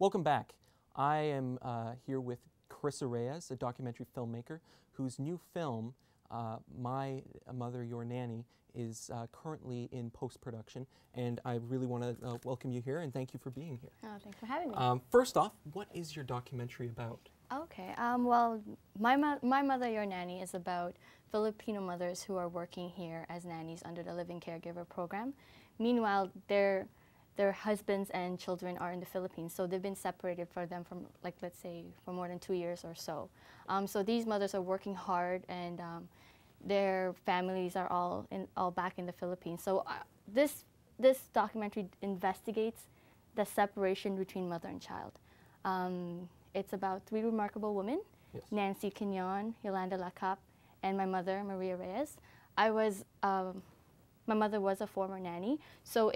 Welcome back. I am here with Carissa Reyes, a documentary filmmaker whose new film, My Mother, Your Nanny, is currently in post-production, and I really want to welcome you here and thank you for being here. Oh, thanks for having me. First off, what is your documentary about? Okay, well, My Mother, Your Nanny is about Filipino mothers who are working here as nannies under the Living Caregiver Program. Meanwhile, their husbands and children are in the Philippines, so they've been separated for them from, like, let's say, for more than 2 years or so. So these mothers are working hard, and their families are all back in the Philippines. So this documentary investigates the separation between mother and child. It's about 3 remarkable women: yes. Nancy Quignon, Yolanda Lacap, and my mother, Maria Reyes. My mother was a former nanny, so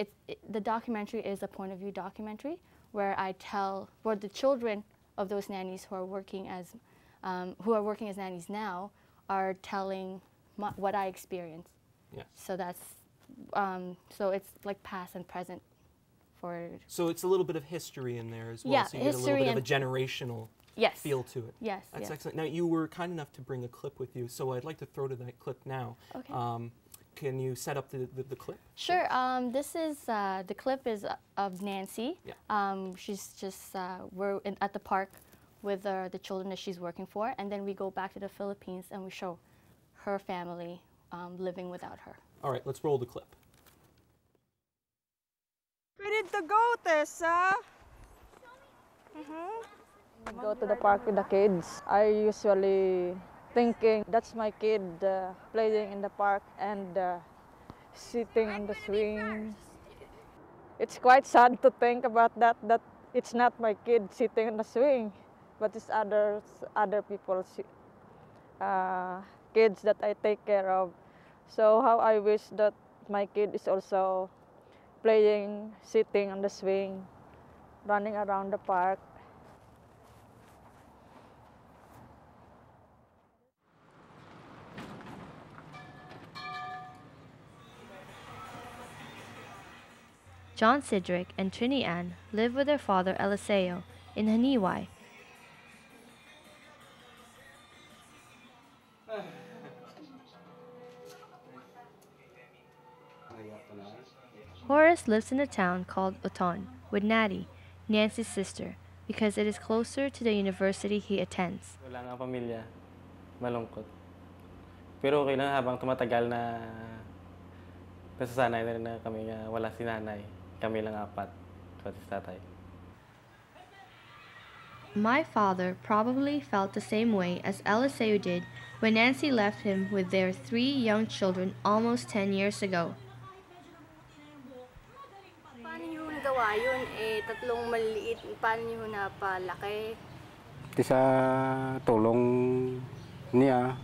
the documentary is a point of view documentary where where the children of those nannies who are working as nannies now are telling what I experienced. Yes. So that's so it's like past and present. So it's a little bit of history in there as well, yeah, so you get a little bit of a generational yes. feel to it. Yes. That's yes. excellent. Now, you were kind enough to bring a clip with you, so I'd like to throw to that clip now. Okay. Can you set up the clip? Sure. This is, the clip is of Nancy. Yeah. She's just, we're at the park with the children that she's working for, and then we go back to the Philippines and we show her family living without her. All right, let's roll the clip. We need to go, Tessa. I go to the park with the kids. I usually thinking that's my kid playing in the park and sitting on the swing. It's quite sad to think about that it's not my kid sitting on the swing, but it's other people's kids that I take care of. So how I wish that my kid is also playing, sitting on the swing, running around the park. John Cedric and Trini Ann live with their father Eliseo in Haniway. Horace lives in a town called Oton with Natty, Nancy's sister, because it is closer to the university he attends. Wala nga pamilya, malungkot. Pero okay lang habang tumatagal na nasasanay na rin na kami nga wala si nanay. Kami lang 4, pati si tatay. My father probably felt the same way as Eliseo did when Nancy left him with their 3 young children almost 10 years ago. Paano niyo nagawa yun? Tatlong maliliit. Paano niyo napalaki? Ito sa tulong niya,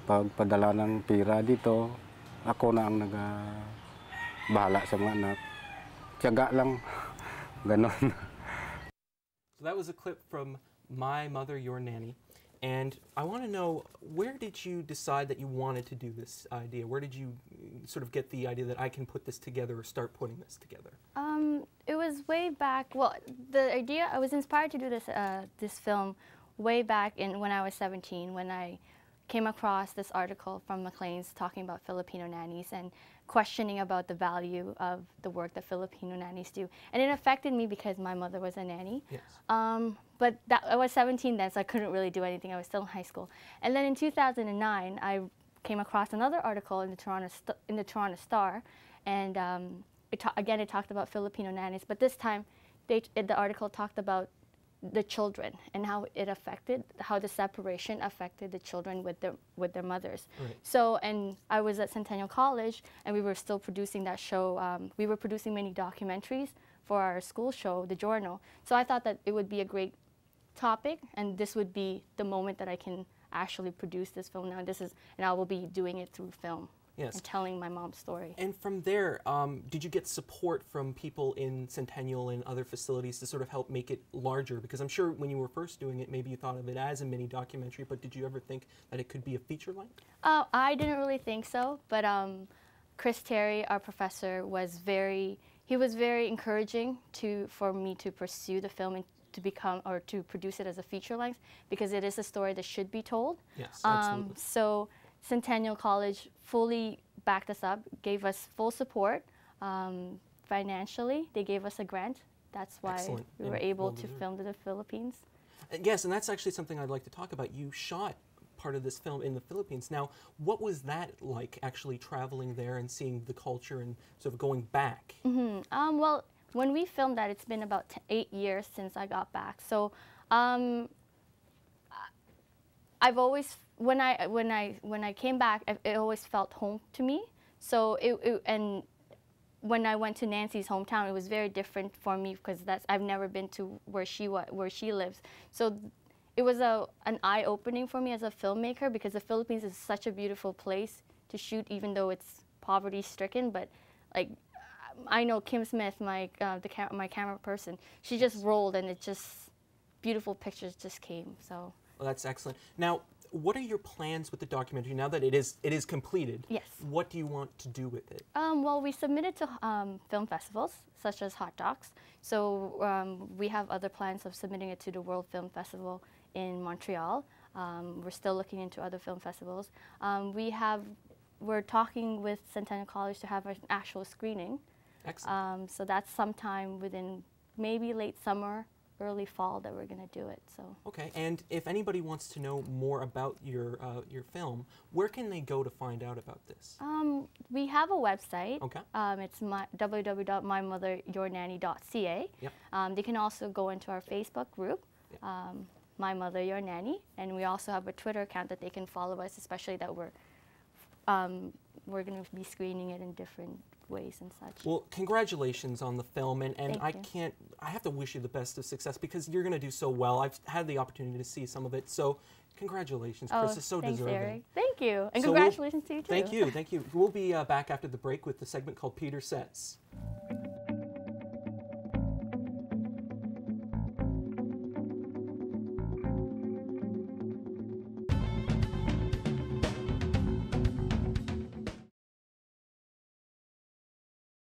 pagpadala ng pira dito, ako na ang bahala sa mga anak. Tiyaga lang, ganon. So that was a clip from My Mother, Your Nanny. And I want to know, where did you decide that you wanted to do this idea? Where did you sort of get the idea that I can put this together or start putting this together? It was way back, well, the idea, I was inspired to do this film way back when I was 17, when I came across this article from Maclean's talking about Filipino nannies and questioning about the value of the work that Filipino nannies do. And it affected me because my mother was a nanny. Yes. But I was 17 then, so I couldn't really do anything. I was still in high school. And then in 2009, I came across another article in the Toronto Star, and again, it talked about Filipino nannies, but this time the article talked about the children and how the separation affected the children with their mothers. Right. So, and I was at Centennial College, and we were still producing that show. We were producing many documentaries for our school show, The Journal. So I thought that it would be a great topic, and this would be the moment that I can actually produce this film now. And I will be doing it through film. Yes. And telling my mom's story. And from there, did you get support from people in Centennial and other facilities to sort of help make it larger? Because I'm sure when you were first doing it, maybe you thought of it as a mini documentary, but did you ever think that it could be a feature length? I didn't really think so, but Chris Terry, our professor, he he was very encouraging for me to pursue the film and to become or to produce it as a feature length because it is a story that should be told. Yes, absolutely. So Centennial College fully backed us up, gave us full support financially. They gave us a grant. That's why Excellent. we were And able well to deserved. film to the Philippines. Yes, and that's actually something I'd like to talk about. You shot part of this film in the Philippines. Now, what was that like, actually traveling there and seeing the culture and sort of going back? Well, when we filmed that, it's been about 8 years since I got back. So, I've always when I came back, it always felt home to me. So and when I went to Nancy's hometown, it was very different for me because I've never been to where she lives. So it was an eye-opening for me as a filmmaker because the Philippines is such a beautiful place to shoot, even though it's poverty-stricken. But like, I know Kim Smith, my camera person, she just rolled and it just beautiful pictures just came. So. Well, that's excellent. Now, what are your plans with the documentary now that it is completed? Yes. What do you want to do with it? Well, we submitted to film festivals such as Hot Docs. So we have other plans of submitting it to the World Film Festival in Montreal. We're still looking into other film festivals. We're talking with Centennial College to have an actual screening. Excellent. So that's sometime within maybe late summer, early fall that we're going to do it. So. Okay, and if anybody wants to know more about your film, where can they go to find out about this? We have a website. Okay. It's www.mymotheryournanny.ca. Yep. They can also go into our Facebook group, Yep. My Mother Your Nanny, and we also have a Twitter account that they can follow us, especially that we're going to be screening it in different ways and such. Well, congratulations on the film, and Thank you. I have to wish you the best of success because you're going to do so well. I've had the opportunity to see some of it, so congratulations, Chris. It's so thanks, deserving. Eric. Thank you, and So congratulations to you too. Thank you, thank you. We'll be back after the break with the segment called Peter Says.